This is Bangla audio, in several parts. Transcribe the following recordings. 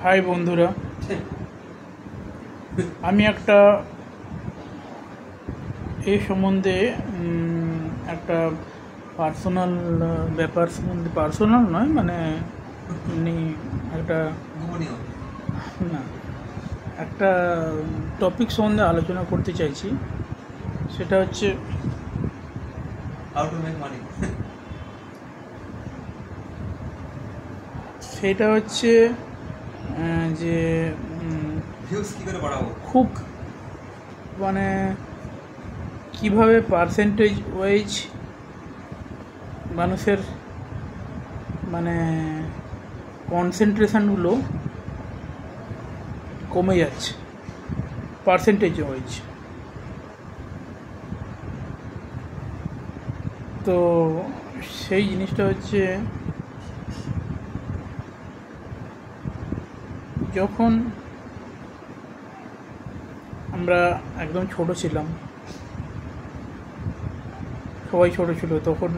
হাই বন্ধুরা, আমি একটা এই সম্বন্ধে একটা পার্সোনাল ব্যাপার সম্বন্ধে, পার্সোনাল নয় মানে এমনি একটা না একটা টপিক সম্বন্ধে আলোচনা করতে চাইছি। সেটা হচ্ছে সেটা হচ্ছে যে খুব মানে কিভাবে পার্সেন্টেজ ওয়াইজ মানুষের মানে কনসেন্ট্রেশনগুলো কমে যাচ্ছে পার্সেন্টেজ ওয়াইজ। তো সেই জিনিসটা হচ্ছে যখন আমরা একদম ছোট ছিলাম, সবাই ছোট ছিল, তখন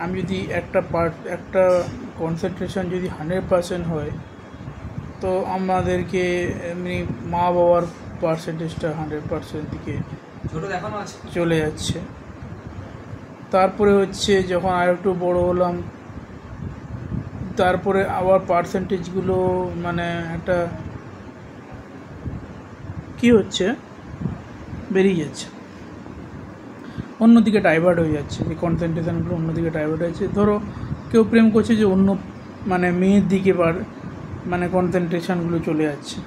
আমি যদি একটা কনসেন্ট্রেশন যদি 100% হয়, তো আমাদেরকে এমনি মা বাবার পার্সেন্টেজটা 100% দিকে চলে যাচ্ছে। তারপরে হচ্ছে যখন আর একটু বড়ো হলাম, তারপরে আবার পার্সেন্টেজগুলো মানে একটা কী হচ্ছে বেরিয়ে যাচ্ছে, অন্যদিকে ডাইভার্ট হয়ে যাচ্ছে, যে কনসেন্ট্রেশনগুলো অন্যদিকে ডাইভার্ট হয়েছে। ধরো কেউ প্রেম করছে, যে অন্য মানে মেয়ের দিকে মানে কনসেন্ট্রেশনগুলো চলে যাচ্ছে।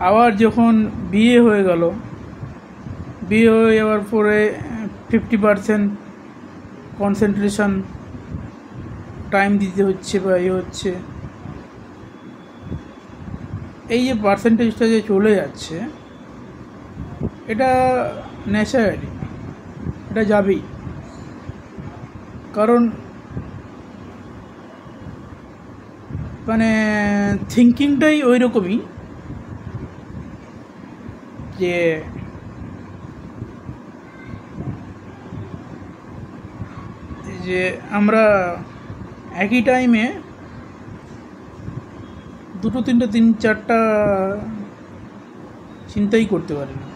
আবার যখন বিয়ে হয়ে গেল, বিয়ে হয়ে যাওয়ার পরে 50% কনসেন্ট্রেশন টাইম দিতে হচ্ছে বা হচ্ছে। এই যে পার্সেন্টেজটা যে চলে যাচ্ছে, এটা ন্যাচারালি এটা যাবেই, কারণ মানে থিঙ্কিংটাই ওই রকমই যে আমরা একই টাইমে দুটো তিনটে 3-4টা চিন্তাই করতে পারি না,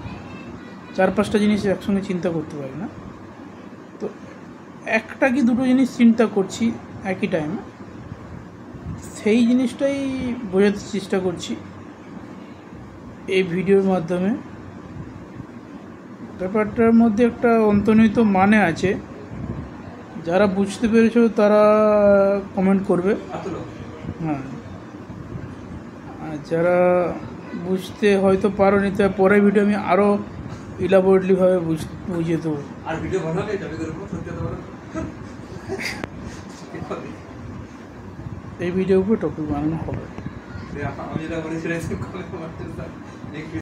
4-5টা জিনিস একসঙ্গে চিন্তা করতে পারি না। তো একটা কি দুটো জিনিস চিন্তা করছি একই টাইমে, সেই জিনিসটাই বোঝাতে চেষ্টা করছি এই ভিডিওর মাধ্যমে। ব্যাপারটার মধ্যে একটা অন্তর্নিহিত মানে আছে, যারা বুঝতে পেরেছো তারা কমেন্ট করবে, হ্যাঁ, আর যারা বুঝতে হয়তো পারোনি, তাই পরের ভিডিও আমি আরও ইলাবোরেটলিভাবে বুঝিয়ে দেবো। এই ভিডিওর উপরে টপিক বানানো হবে।